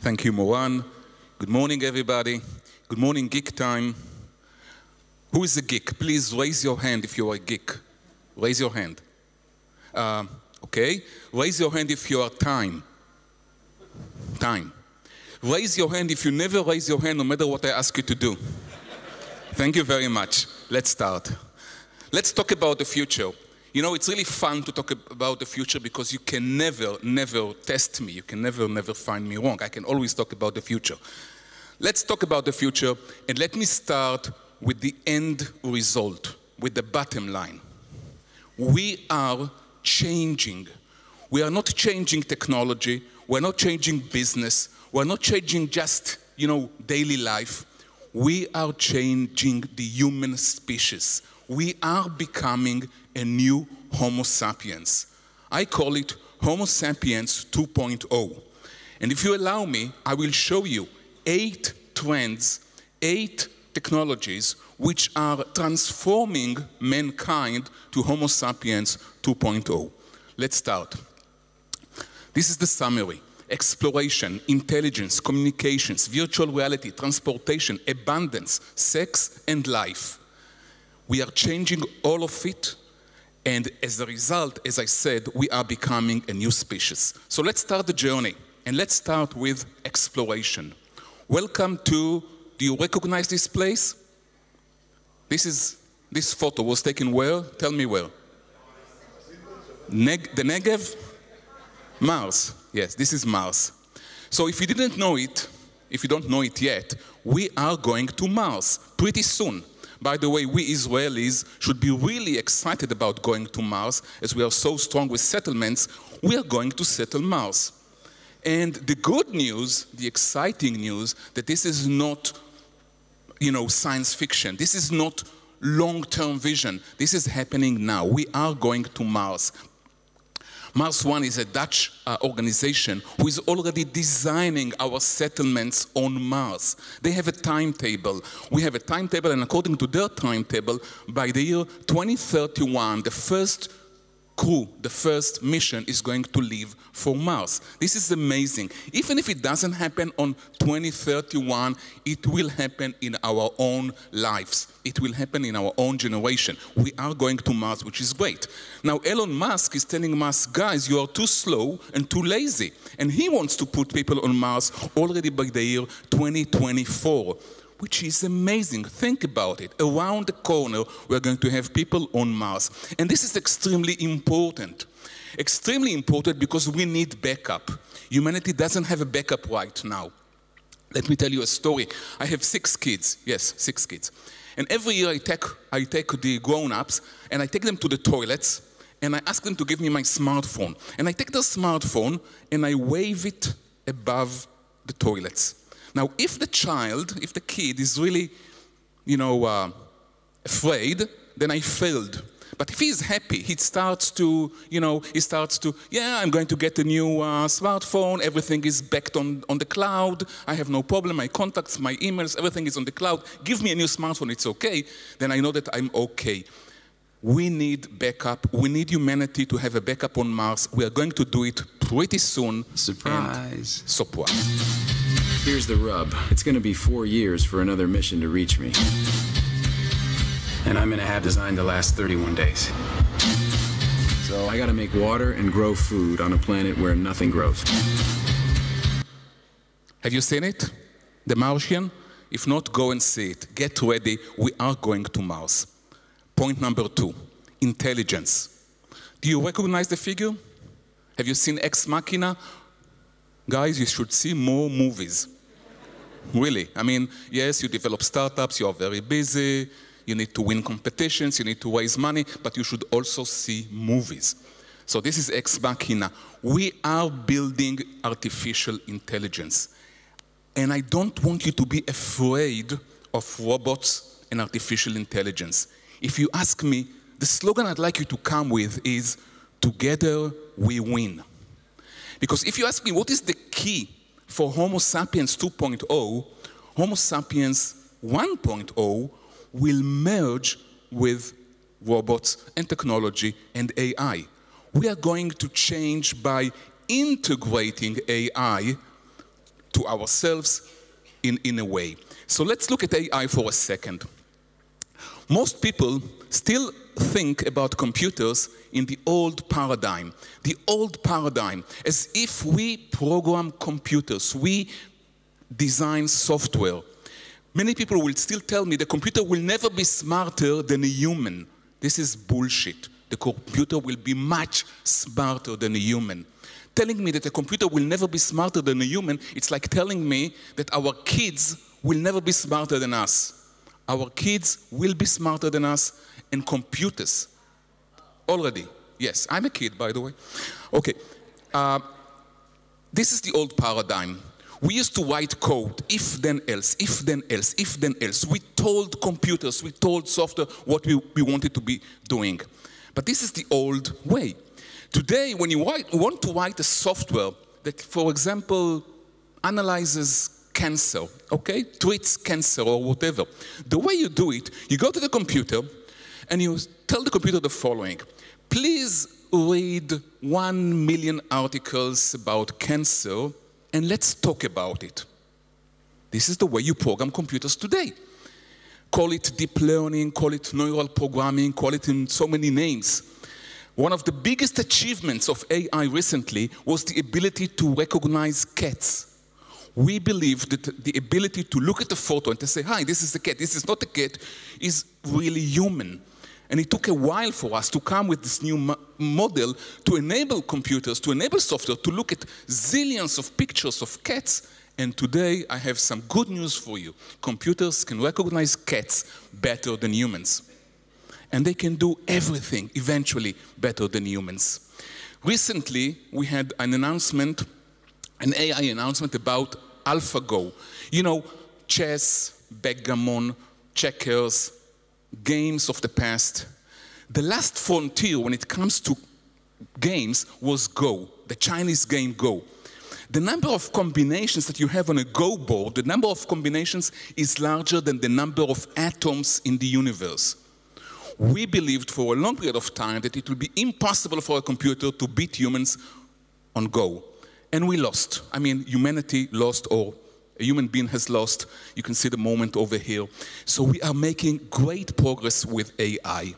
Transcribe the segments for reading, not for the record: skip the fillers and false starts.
Thank you, Moran. Good morning, everybody. Good morning, Geek Time. Who is a geek? Please raise your hand if you are a geek. Raise your hand. Okay. Raise your hand if you are time. Time. Raise your hand if you never raise your hand, no matter what I ask you to do. Thank you very much. Let's start. Let's talk about the future. You know, it's really fun to talk about the future because you can never test me. You can never find me wrong. I can always talk about the future. Let's talk about the future, and let me start with the end result, with the bottom line. We are changing. We are not changing technology. We're not changing business. We're not changing just, daily life. We are changing the human species. We are becoming a new Homo sapiens. I call it Homo sapiens 2.0. And if you allow me, I will show you 8 trends, 8 technologies which are transforming mankind to Homo sapiens 2.0. Let's start. This is the summary. Exploration, intelligence, communications, virtual reality, transportation, abundance, sex, and life. We are changing all of it, and as a result, as I said, we are becoming a new species. So let's start the journey, and let's start with exploration. Welcome to, do you recognize this place? This photo was taken where? Tell me where. The Negev? Mars. Yes, this is Mars. So if you didn't know it, if you don't know it yet, we are going to Mars pretty soon. By the way, we Israelis should be really excited about going to Mars, as we are so strong with settlements. We are going to settle Mars. And the good news, the exciting news, that this is not, science fiction. This is not long-term vision. This is happening now. We are going to Mars. Mars One is a Dutch organization who is already designing our settlements on Mars. They have a timetable. We have a timetable, and according to their timetable, by the year 2031, the first crew, the first mission is going to leave for Mars. This is amazing. Even if it doesn't happen on 2031, it will happen in our own lives. It will happen in our own generation. We are going to Mars, which is great. Now, Elon Musk is telling us, guys, you are too slow and too lazy. And he wants to put people on Mars already by the year 2024. Which is amazing. Think about it. Around the corner, we're going to have people on Mars. And this is extremely important. Extremely important because we need backup. Humanity doesn't have a backup right now. Let me tell you a story. I have 6 kids. Yes, 6 kids. And every year I take the grown-ups and I take them to the toilets and I ask them to give me my smartphone. And I take their smartphone and I wave it above the toilets. Now, if the kid is really, afraid, then I failed. But if he's happy, he starts to, yeah, I'm going to get a new smartphone, everything is backed on the cloud, I have no problem, my contacts, my emails, everything is on the cloud, give me a new smartphone, it's okay, then I know that I'm okay. We need backup. We need humanity to have a backup on Mars. We are going to do it pretty soon. Surprise. Surprise. Here's the rub. It's going to be 4 years for another mission to reach me. And I'm going to have designed to last 31 days. So I got to make water and grow food on a planet where nothing grows. Have you seen it? The Martian? If not, go and see it. Get ready. We are going to Mars. Point number 2, intelligence. Do you recognize the figure? Have you seen Ex Machina? Guys, you should see more movies. Really. I mean, yes, you develop startups, you are very busy, you need to win competitions, you need to raise money, but you should also see movies. So this is Ex Machina. We are building artificial intelligence. And I don't want you to be afraid of robots and artificial intelligence. If you ask me, the slogan I'd like you to come with is, together we win. Because if you ask me what is the key for Homo sapiens 2.0, Homo sapiens 1.0 will merge with robots and technology and AI. We are going to change by integrating AI to ourselves in a way. So let's look at AI for a second. Most people still think about computers in the old paradigm. The old paradigm, as if we program computers, we design software. Many people will still tell me the computer will never be smarter than a human. This is bullshit. The computer will be much smarter than a human. Telling me that a computer will never be smarter than a human, it's like telling me that our kids will never be smarter than us. Our kids will be smarter than us, and computers already. Yes, I'm a kid, by the way. Okay, this is the old paradigm. We used to write code, if then else, if then else, if then else. We told computers, we told software what we wanted to be doing. But this is the old way. Today, when you want to write a software that, for example, analyzes cancer, okay, treats cancer or whatever, the way you do it, you go to the computer and you tell the computer the following: please read 1 million articles about cancer and let's talk about it. This is the way you program computers today. Call it deep learning, call it neural programming, call it in so many names. One of the biggest achievements of AI recently was the ability to recognize cats. We believe that the ability to look at a photo and to say, hi, this is a cat, this is not a cat, is really human. And it took a while for us to come with this new model to enable computers, to enable software to look at zillions of pictures of cats. And today I have some good news for you. Computers can recognize cats better than humans. And they can do everything, eventually, better than humans. Recently, we had an announcement, an AI announcement about AlphaGo. You know, chess, backgammon, checkers, games of the past. The last frontier when it comes to games was Go, the Chinese game Go. The number of combinations that you have on a Go board, the number of combinations is larger than the number of atoms in the universe. We believed for a long period of time that it would be impossible for a computer to beat humans on Go. And we lost. I mean, humanity lost, or a human being has lost. You can see the moment over here. So we are making great progress with AI.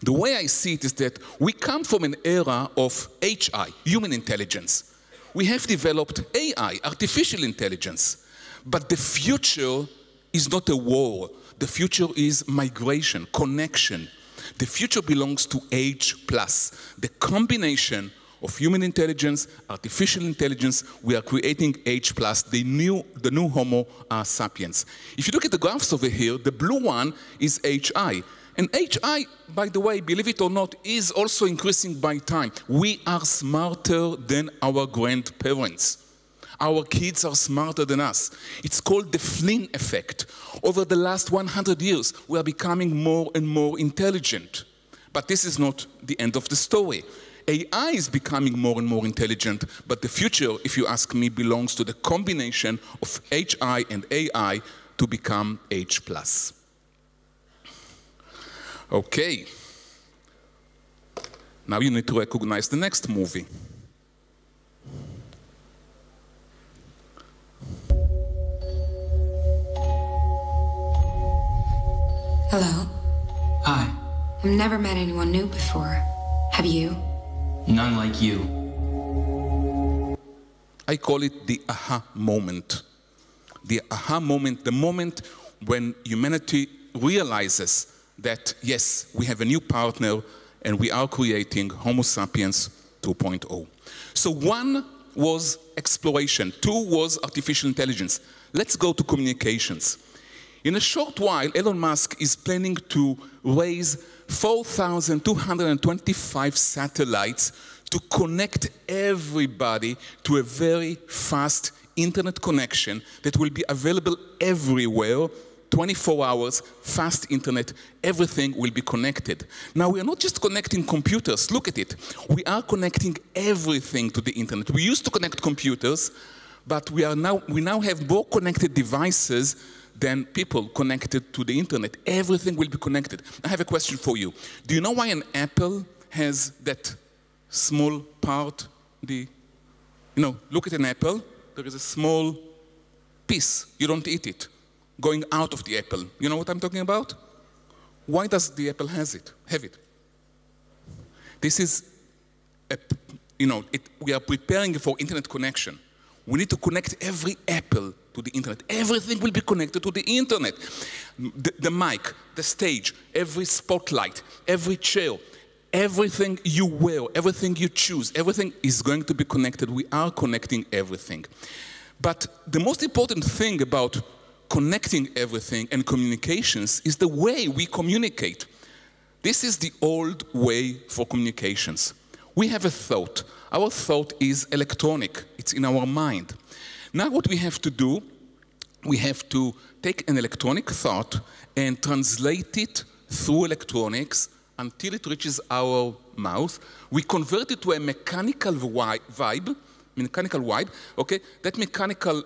The way I see it is that we come from an era of HI, human intelligence. We have developed AI, artificial intelligence. But the future is not a war. The future is migration, connection. The future belongs to H+, the combination of human intelligence, artificial intelligence. We are creating H+, the new Homo sapiens. If you look at the graphs over here, the blue one is HI. And HI, by the way, believe it or not, is also increasing by time. We are smarter than our grandparents. Our kids are smarter than us. It's called the Flynn effect. Over the last 100 years, we are becoming more and more intelligent. But this is not the end of the story. AI is becoming more and more intelligent, but the future, if you ask me, belongs to the combination of HI and AI to become H+. Okay. Now you need to recognize the next movie. Hello. Hi. I've never met anyone new before. Have you? None like you. I call it the aha moment. The aha moment, the moment when humanity realizes that, yes, we have a new partner and we are creating Homo sapiens 2.0. So one was exploration, two was artificial intelligence. Let's go to communications. In a short while, Elon Musk is planning to raise 4,225 satellites to connect everybody to a very fast internet connection that will be available everywhere, 24 hours, fast internet, everything will be connected. Now, we are not just connecting computers, look at it. We are connecting everything to the internet. We used to connect computers, but we now have more connected devices than people connected to the internet. Everything will be connected. I have a question for you. Do you know why an apple has that small part? Look at an apple. there is a small piece. You don't eat it, going out of the apple. You know what I'm talking about? Why does the apple have it? This is, we are preparing for internet connection. We need to connect every apple to the internet. Everything will be connected to the internet. The mic, the stage, every spotlight, every chair, everything you wear, everything you choose, everything is going to be connected. We are connecting everything. But the most important thing about connecting everything and communications is the way we communicate. This is the old way for communications. We have a thought. Our thought is electronic. It's in our mind. Now what we have to do, we have to take an electronic thought and translate it through electronics until it reaches our mouth. We convert it to a mechanical vibe, okay? That mechanical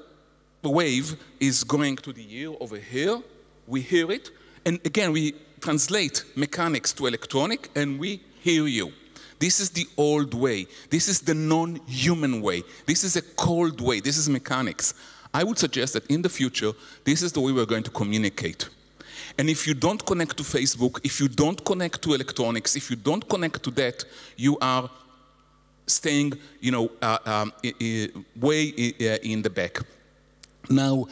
wave is going to the ear over here. We hear it. And again, we translate mechanics to electronic, and we hear you. This is the old way. This is the non-human way. This is a cold way. This is mechanics. I would suggest that in the future, this is the way we're going to communicate. And if you don't connect to Facebook, if you don't connect to electronics, if you don't connect to that, you are staying, way in the back. Now,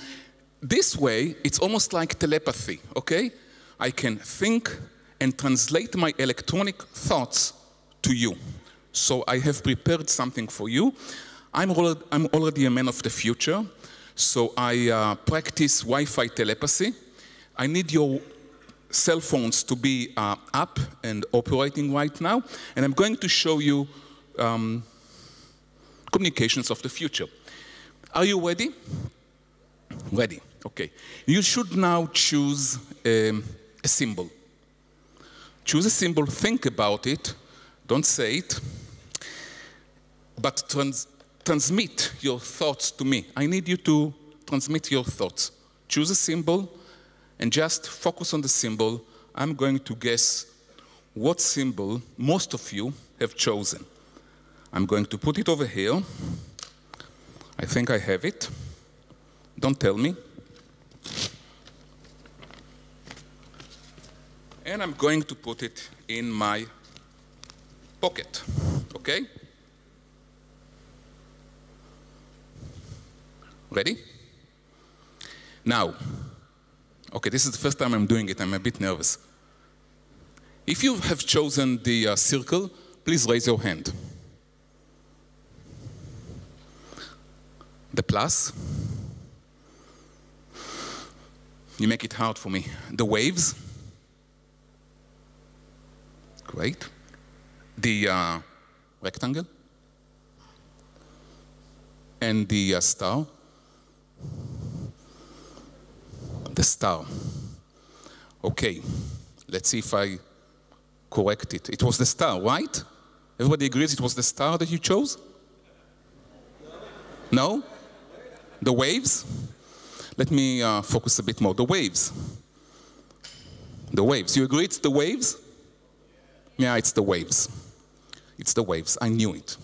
this way, it's almost like telepathy, okay? I can think and translate my electronic thoughts to you. So I have prepared something for you. I'm already a man of the future, so I practice Wi-Fi telepathy. I need your cell phones to be up and operating right now, and I'm going to show you communications of the future. Are you ready? Ready, okay. You should now choose a symbol. Choose a symbol, think about it, don't say it, but transmit your thoughts to me. I need you to transmit your thoughts. Choose a symbol and just focus on the symbol. I'm going to guess what symbol most of you have chosen. I'm going to put it over here. I think I have it. Don't tell me. And I'm going to put it in my pocket, okay? Ready? Now, okay, this is the first time I'm doing it. I'm a bit nervous. If you have chosen the circle, please raise your hand. The plus. You make it hard for me. The waves. Great. The rectangle. And the star. The star. Okay. Let's see if I correct it. It was the star, right? Everybody agrees it was the star that you chose? No? The waves? Let me focus a bit more. The waves. The waves. You agree it's the waves? Yeah, it's the waves. It's the waves. I knew it.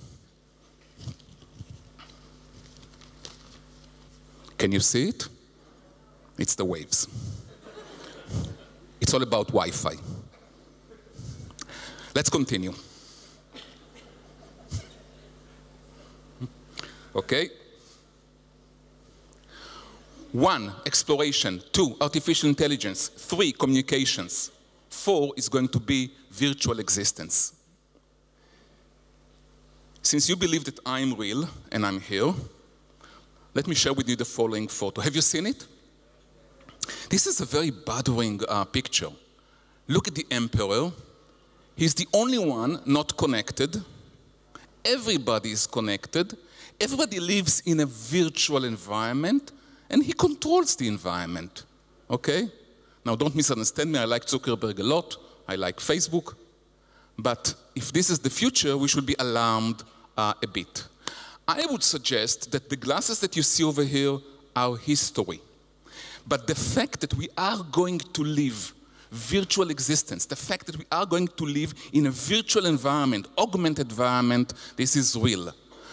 Can you see it? It's the waves. It's all about Wi-Fi. Let's continue. Okay? 1, exploration. 2, artificial intelligence. 3, communications. 4 is going to be virtual existence. Since you believe that I'm real and I'm here, let me share with you the following photo. Have you seen it? This is a very bothering picture. Look at the emperor. He's the only one not connected. Everybody is connected. Everybody lives in a virtual environment, and he controls the environment, okay? Now, don't misunderstand me. I like Zuckerberg a lot. I like Facebook. But if this is the future, we should be alarmed a bit. I would suggest that the glasses that you see over here are history. But the fact that we are going to live virtual existence, the fact that we are going to live in a virtual environment, augmented environment, this is real.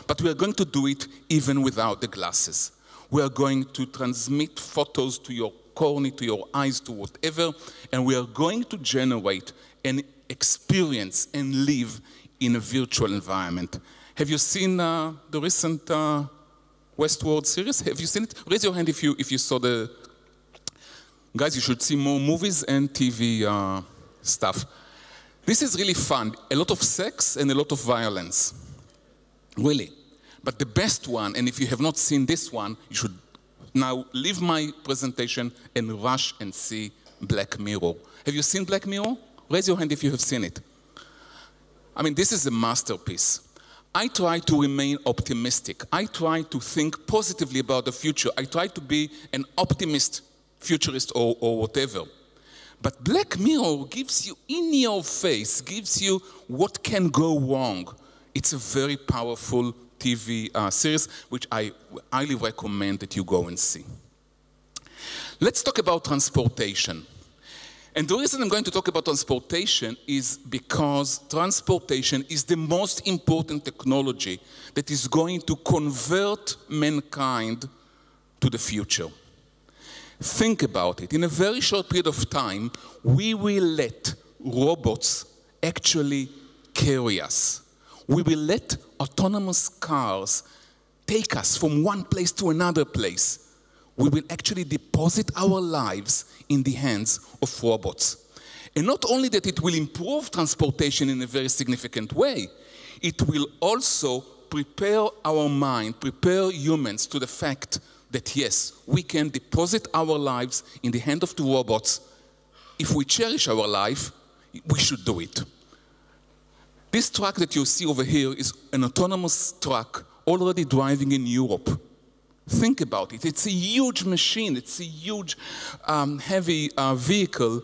But we are going to do it even without the glasses. We are going to transmit photos to your cornea, to your eyes, to whatever, and we are going to generate an experience and live in a virtual environment. Have you seen the recent Westworld series? Have you seen it? Raise your hand if you saw the... Guys, you should see more movies and TV stuff. This is really fun. A lot of sex and a lot of violence. Really. But the best one, and if you have not seen this one, you should now leave my presentation and rush and see Black Mirror. Have you seen Black Mirror? Raise your hand if you have seen it. I mean, this is a masterpiece. I try to remain optimistic. I try to think positively about the future. I try to be an optimist, futurist, or whatever. But Black Mirror gives you in your face, gives you what can go wrong. It's a very powerful TV series, which I highly recommend that you go and see. Let's talk about transportation. And the reason I'm going to talk about transportation is because transportation is the most important technology that is going to convert mankind to the future. Think about it. In a very short period of time, we will let robots actually carry us. We will let autonomous cars take us from one place to another place. We will actually deposit our lives in the hands of robots. And not only that it will improve transportation in a very significant way, it will also prepare our mind, prepare humans to the fact that yes, we can deposit our lives in the hand of the robots. If we cherish our life, we should do it. This truck that you see over here is an autonomous truck already driving in Europe. Think about it. It's a huge machine. It's a huge, heavy vehicle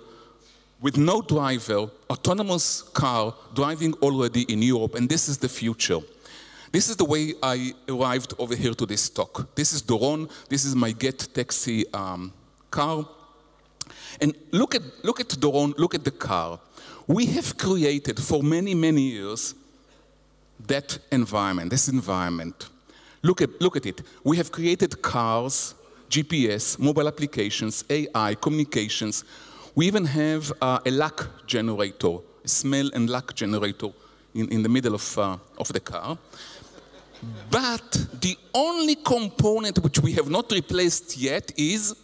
with no driver, autonomous car driving already in Europe, and this is the future. This is the way I arrived over here to this talk. This is Doron. This is my Get Taxi car. And look at Doron, look at the car. We have created for many, many years that environment, this environment. Look at it. We have created cars, GPS, mobile applications, AI, communications. We even have a luck generator, a smell and luck generator in the middle of the car. But the only component which we have not replaced yet is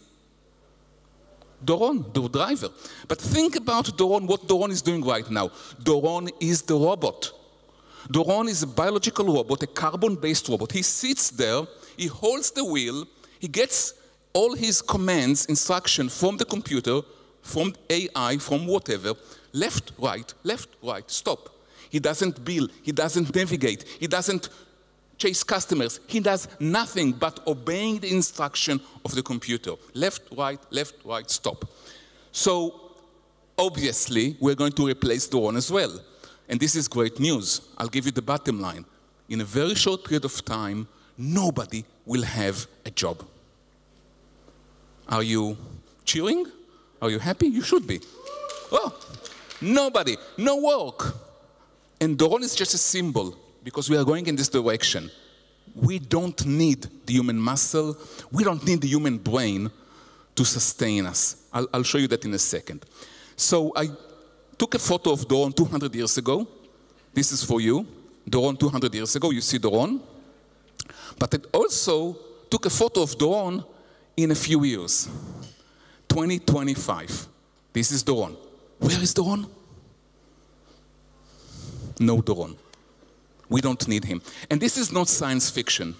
Doron, the driver. But think about Doron, what Doron is doing right now. Doron is the robot. Doron is a biological robot, a carbon-based robot. He sits there, he holds the wheel, he gets all his commands, instructions from the computer, from AI, from whatever, left, right, stop. He doesn't build, he doesn't navigate, he doesn't chase customers. He does nothing but obeying the instruction of the computer. Left, right, stop. So, obviously, we're going to replace Doron as well. And this is great news. I'll give you the bottom line. In a very short period of time, nobody will have a job. Are you cheering? Are you happy? You should be. Oh, nobody, no work. And Doron is just a symbol, because we are going in this direction. We don't need the human muscle. We don't need the human brain to sustain us. I'll show you that in a second. So I took a photo of Doron 200 years ago. This is for you. Doron 200 years ago, you see Doron. But I also took a photo of Doron in a few years. 2025. This is Doron. Where is Doron? No Doron. We don't need him. And this is not science fiction.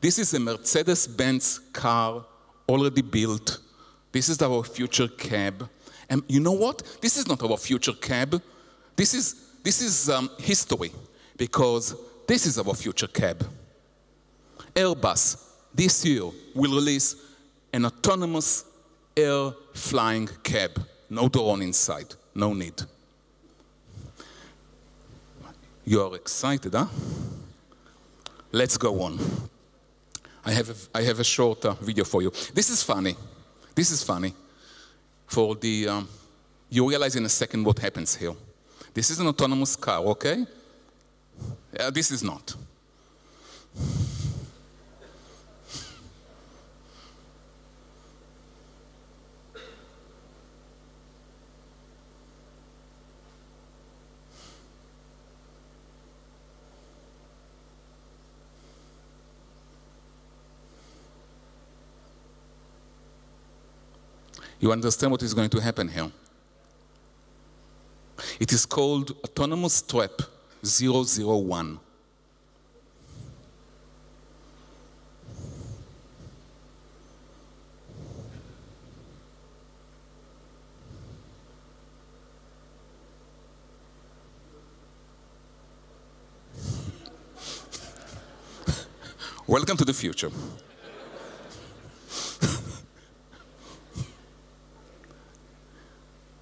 This is a Mercedes-Benz car already built. This is our future cab. And you know what? This is not our future cab. This is history, because this is our future cab. Airbus, this year, will release an autonomous air flying cab. No Doron inside. No need. You are excited, huh? Let's go on. I have a short video for you. This is funny. This is funny. For the, you realize in a second what happens here. This is an autonomous car, okay? This is not. You understand what is going to happen here? It is called Autonomous Trap 001. Welcome to the future.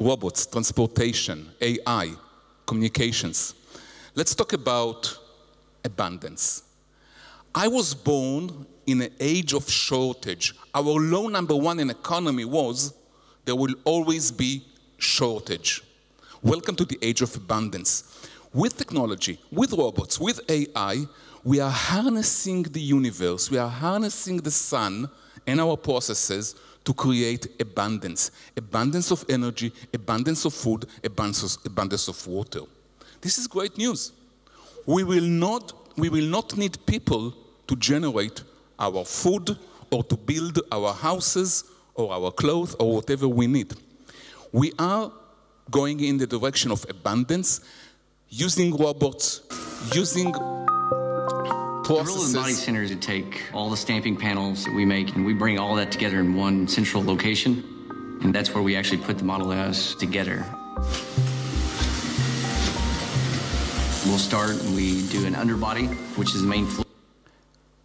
Robots, transportation, AI, communications. Let's talk about abundance. I was born in an age of shortage. Our law number one in economy was there will always be shortage. Welcome to the age of abundance. With technology, with robots, with AI, we are harnessing the universe, we are harnessing the sun and our processes to create abundance. Abundance of energy, abundance of food, abundance of water. This is great news. We will not need people to generate our food or to build our houses or our clothes or whatever we need. We are going in the direction of abundance, using robots, using processes. The role of the Body Center is to take all the stamping panels that we make and we bring all that together in one central location. And that's where we actually put the Model S together. We'll start and we do an underbody, which is the main floor.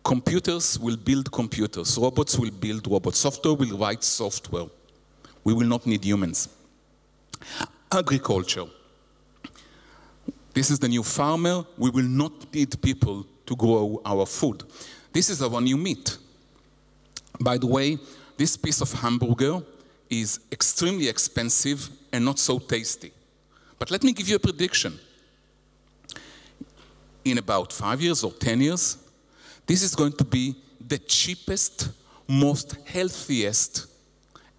Computers will build computers. Robots will build robots. Software will write software. We will not need humans. Agriculture. This is the new farmer. We will not need people to grow our food. This is our new meat. By the way, this piece of hamburger is extremely expensive and not so tasty. But let me give you a prediction. In about 5 years or 10 years, this is going to be the cheapest, most healthiest,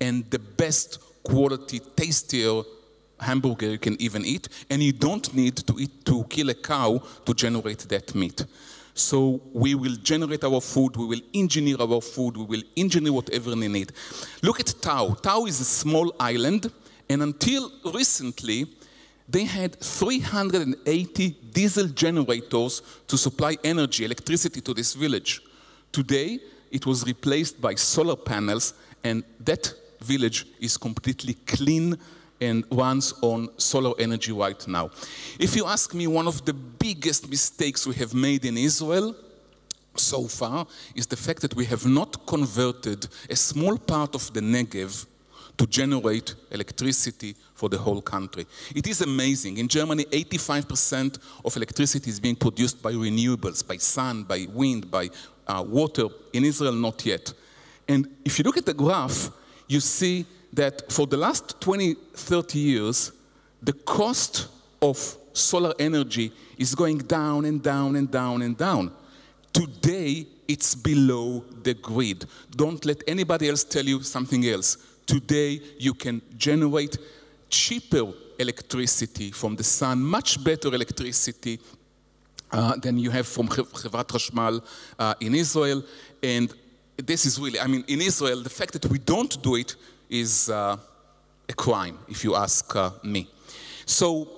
and the best quality, tastier hamburger you can even eat, and you don't need to kill a cow to generate that meat. So we will generate our food, we will engineer our food, we will engineer whatever we need. Look at Tau. Tau is a small island, and until recently, they had 380 diesel generators to supply energy, electricity to this village. Today, it was replaced by solar panels, and that village is completely clean and runs on solar energy right now. If you ask me, one of the biggest mistakes we have made in Israel so far is the fact that we have not converted a small part of the Negev to generate electricity for the whole country. It is amazing. In Germany, 85% of electricity is being produced by renewables, by sun, by wind, by water. In Israel, not yet. And if you look at the graph, you see that for the last 20, 30 years, the cost of solar energy is going down and down and down and down. Today, it's below the grid. Don't let anybody else tell you something else. Today, you can generate cheaper electricity from the sun, much better electricity than you have from Chevrat Hashmal in Israel. And this is really, I mean, in Israel, the fact that we don't do it is a crime, if you ask me. So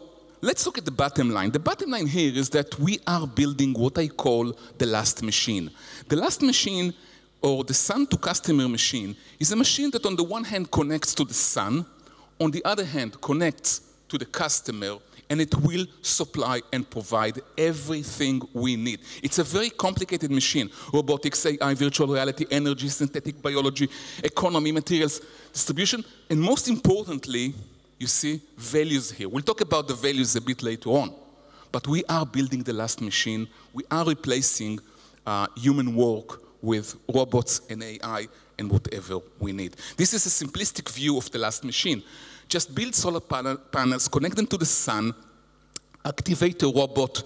let's look at the bottom line. The bottom line here is that we are building what I call the last machine. The last machine, or the sun-to-customer machine, is a machine that on the one hand connects to the sun, on the other hand connects to the customer, and it will supply and provide everything we need. It's a very complicated machine. Robotics, AI, virtual reality, energy, synthetic biology, economy, materials, distribution, and most importantly, you see, values here. We'll talk about the values a bit later on. But we are building the last machine. We are replacing human work with robots and AI and whatever we need. This is a simplistic view of the last machine. Just build solar panels, connect them to the sun, activate a robot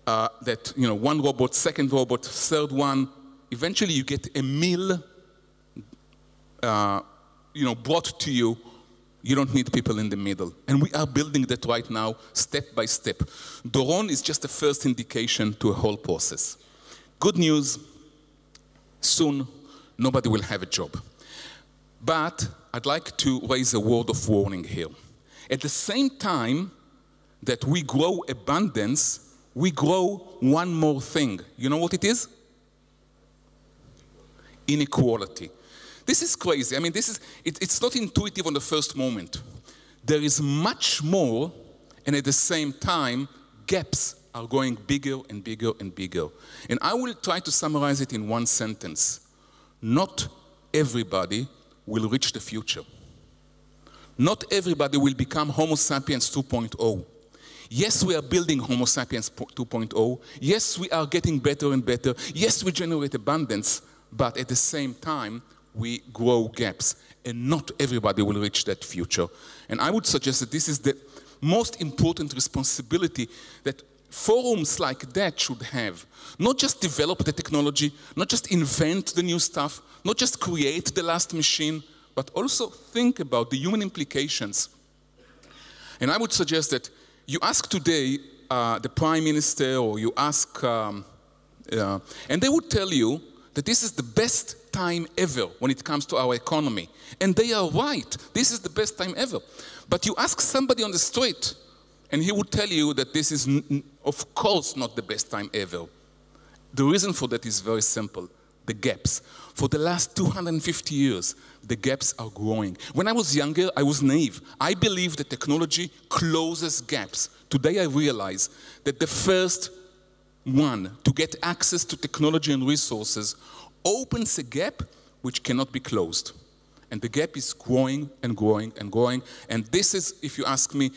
that, you know, one robot, second robot, third one. Eventually you get a meal, brought to you. You don't need people in the middle. And we are building that right now, step by step. Doron is just the first indication to a whole process. Good news, soon nobody will have a job. But I'd like to raise a word of warning here. At the same time that we grow abundance, we grow one more thing. You know what it is? Inequality. This is crazy. I mean, it's not intuitive on the first moment. There is much more, and at the same time, gaps are going bigger and bigger and bigger. And I will try to summarize it in one sentence. Not everybody will reach the future. Not everybody will become Homo sapiens 2.0. Yes, we are building Homo sapiens 2.0. Yes, we are getting better and better. Yes, we generate abundance, but at the same time, we grow gaps. And not everybody will reach that future. And I would suggest that this is the most important responsibility that forums like that should have. Not just develop the technology, not just invent the new stuff, not just create the last machine, but also think about the human implications. And I would suggest that you ask today the Prime Minister, or you ask, and they would tell you that this is the best time ever when it comes to our economy. And they are right. This is the best time ever. But you ask somebody on the street, and he would tell you that this is, of course, not the best time ever. The reason for that is very simple. The gaps. For the last 250 years, the gaps are growing. When I was younger, I was naive. I believed that technology closes gaps. Today I realize that the first one to get access to technology and resources opens a gap which cannot be closed. And the gap is growing and growing and growing. And this is, if you ask me,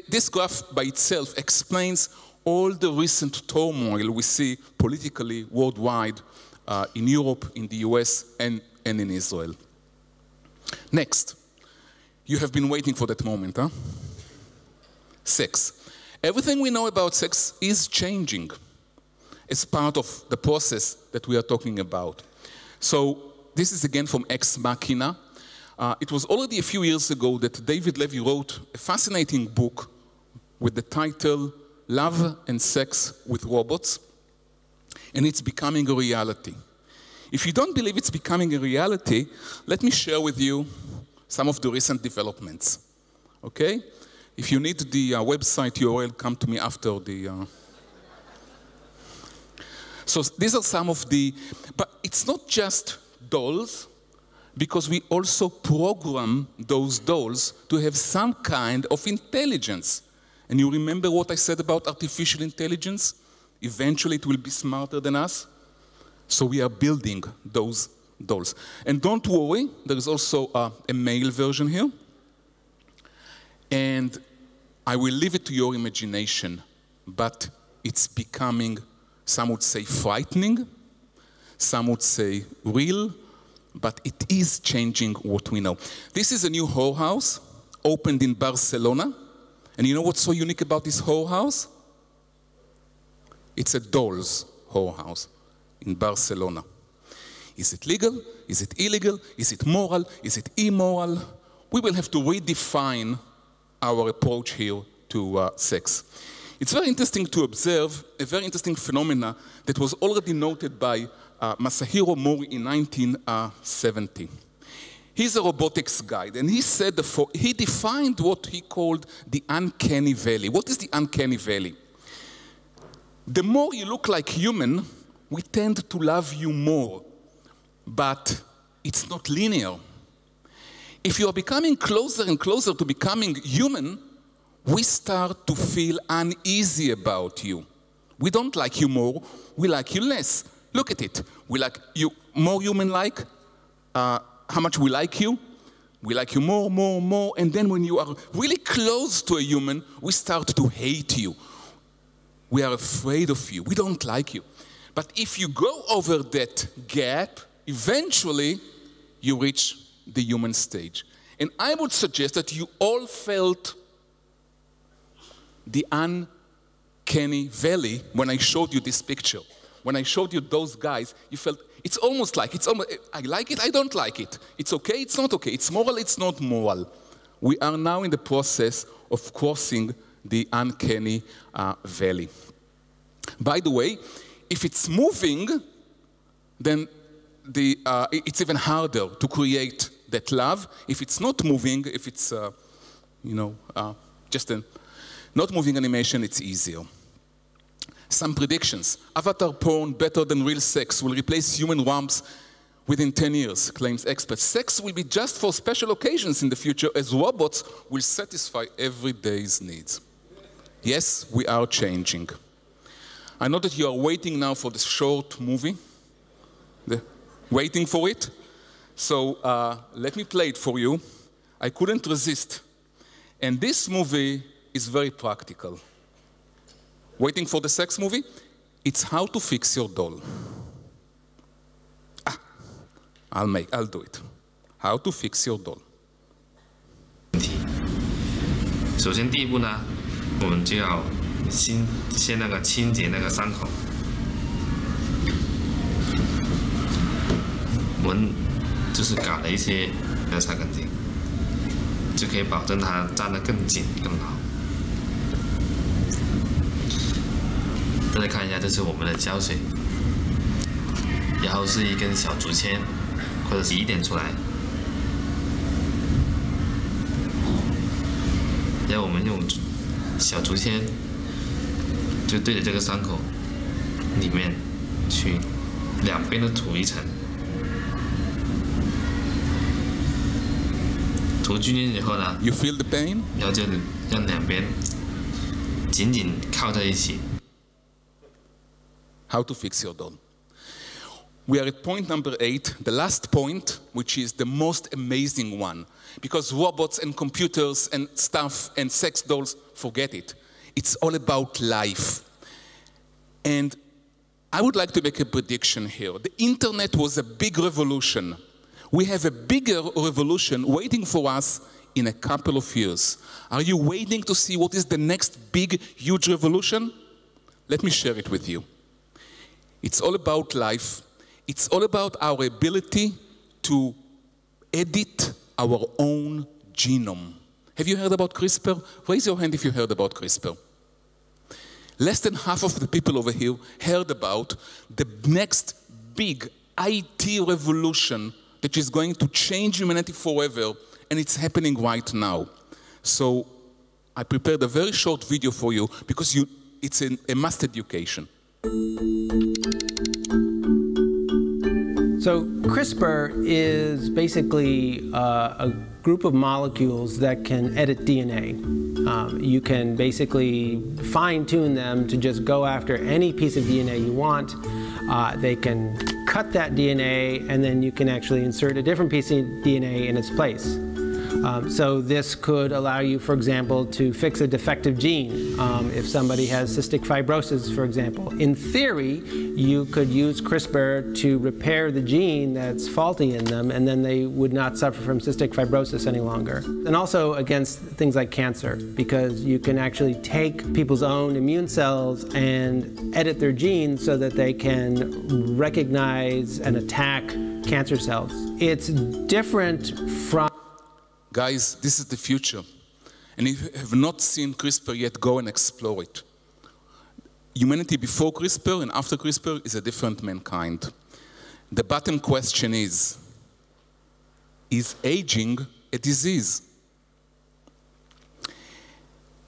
this graph by itself explains all the recent turmoil we see politically worldwide, in Europe, in the US, and in Israel. Next, you have been waiting for that moment, huh? Sex. Everything we know about sex is changing as part of the process that we are talking about. So this is again from Ex Machina. It was already a few years ago that David Levy wrote a fascinating book with the title Love and Sex with Robots, and it's becoming a reality. If you don't believe it's becoming a reality, let me share with you some of the recent developments, okay? If you need the website URL, come to me after the... So these are some of the... But it's not just dolls, because we also program those dolls to have some kind of intelligence. And you remember what I said about artificial intelligence? Eventually it will be smarter than us. So we are building those dolls. And don't worry, there is also a male version here. And I will leave it to your imagination, but it's becoming, some would say frightening, some would say real, but it is changing what we know. This is a new whorehouse, opened in Barcelona. And you know what's so unique about this whorehouse? It's a doll's whorehouse in Barcelona. Is it legal? Is it illegal? Is it moral? Is it immoral? We will have to redefine our approach here to sex. It's very interesting to observe a very interesting phenomena that was already noted by Masahiro Mori in 1970. He's a robotics guy, and he said he defined what he called the uncanny valley. What is the uncanny valley? The more you look like human, we tend to love you more, but it's not linear. If you are becoming closer and closer to becoming human, we start to feel uneasy about you. We don't like you more, we like you less. Look at it. We like you more human-like. How much we like you? We like you more, more, more. And then when you are really close to a human, we start to hate you. We are afraid of you. We don't like you. But if you go over that gap, eventually you reach the human stage. And I would suggest that you all felt the uncanny valley when I showed you this picture. When I showed you those guys, you felt, it's almost, I like it, I don't like it. It's okay, it's not okay. It's moral, it's not moral. We are now in the process of crossing the uncanny valley. By the way, if it's moving, then it's even harder to create that love. If it's not moving, if it's, just a not moving animation, it's easier. Some predictions. Avatar porn better than real sex will replace human warmth within 10 years, claims experts. Sex will be just for special occasions in the future as robots will satisfy everyday's needs. Yes, we are changing. I know that you are waiting now for the short movie. Waiting for it. So let me play it for you. I couldn't resist. And this movie is very practical. Waiting for the sex movie? It's how to fix your doll. I'll do it. How to fix your doll. 首先第一步呢，我们就要先那个清洁那个伤口。我们就是搞了一些要擦干净，就可以保证它站得更紧更好。大家看一下，这是我们的胶水，然后是一根小竹签或者是移点出来，然后我们用小竹签就对着这个伤口里面去两边都涂一层。 涂均匀以后呢 You feel the pain? 然后就让两边紧紧靠在一起。 How to fix your doll. We are at point number 8, the last point, which is the most amazing one. Because robots and computers and stuff and sex dolls, forget it. It's all about life. And I would like to make a prediction here. The internet was a big revolution. We have a bigger revolution waiting for us in a couple of years. Are you waiting to see what is the next big, huge revolution? Let me share it with you. It's all about life. It's all about our ability to edit our own genome. Have you heard about CRISPR? Raise your hand if you heard about CRISPR. Less than half of the people over here heard about the next big IT revolution that is going to change humanity forever, and it's happening right now. So I prepared a very short video for you because it's a must education. So CRISPR is basically a group of molecules that can edit DNA. You can basically fine-tune them to just go after any piece of DNA you want. They can cut that DNA, and then you can actually insert a different piece of DNA in its place. So this could allow you, for example, to fix a defective gene. If somebody has cystic fibrosis, for example. In theory, you could use CRISPR to repair the gene that's faulty in them, and then they would not suffer from cystic fibrosis any longer. And also against things like cancer, because you can actually take people's own immune cells and edit their genes so that they can recognize and attack cancer cells. It's different from... Guys, this is the future. And if you have not seen CRISPR yet, go and explore it. Humanity before CRISPR and after CRISPR is a different mankind. The bottom question is aging a disease?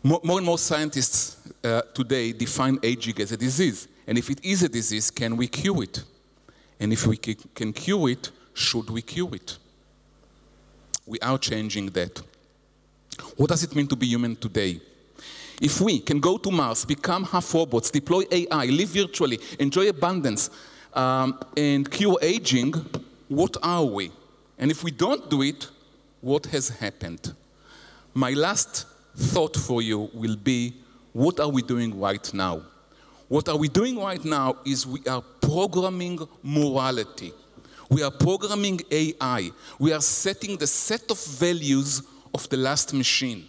More and more scientists today define aging as a disease. And if it is a disease, can we cure it? And if we can cure it, should we cure it? We are changing that. What does it mean to be human today? If we can go to Mars, become half robots, deploy AI, live virtually, enjoy abundance, and cure aging, what are we? And if we don't do it, what has happened? My last thought for you will be, what are we doing right now? What are we doing right now is we are programming morality. We are programming AI. We are setting the set of values of the last machine.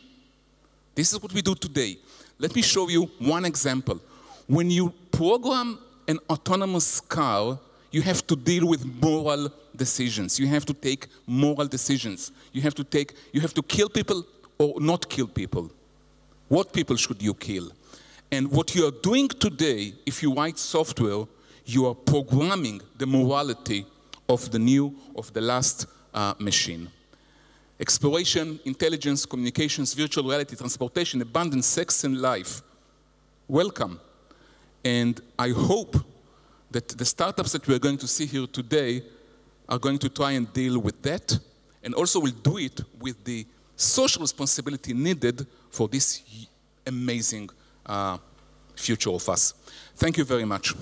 This is what we do today. Let me show you one example. When you program an autonomous car, you have to deal with moral decisions. You have to take moral decisions. You have to kill people or not kill people. What people should you kill? And what you are doing today, if you write software, you are programming the morality of the last machine. exploration, intelligence, communications, virtual reality, transportation, abundance, sex, and life. Welcome. And I hope that the startups that we're going to see here today are going to try and deal with that, and also will do it with the social responsibility needed for this amazing future of us. Thank you very much.